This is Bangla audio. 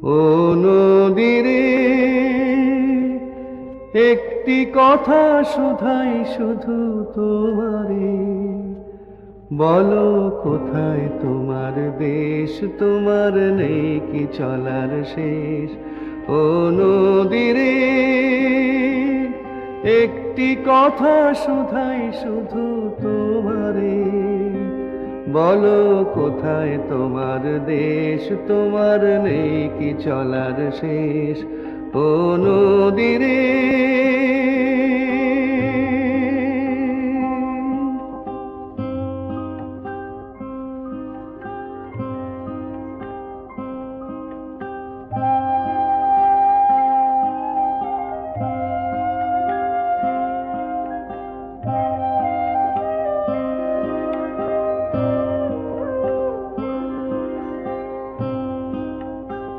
ও নদীরে একটি কথা শুধাই শুধু তোমারে, বলো কোথায় তোমার দেশ, তোমার নেই কি চলার শেষ। ও নদীরে একটি কথা শুধাই শুধু তোমারে, বলো কোথায় তোমার দেশ, তোমার নেই কি চলার শেষ। ও নদীরে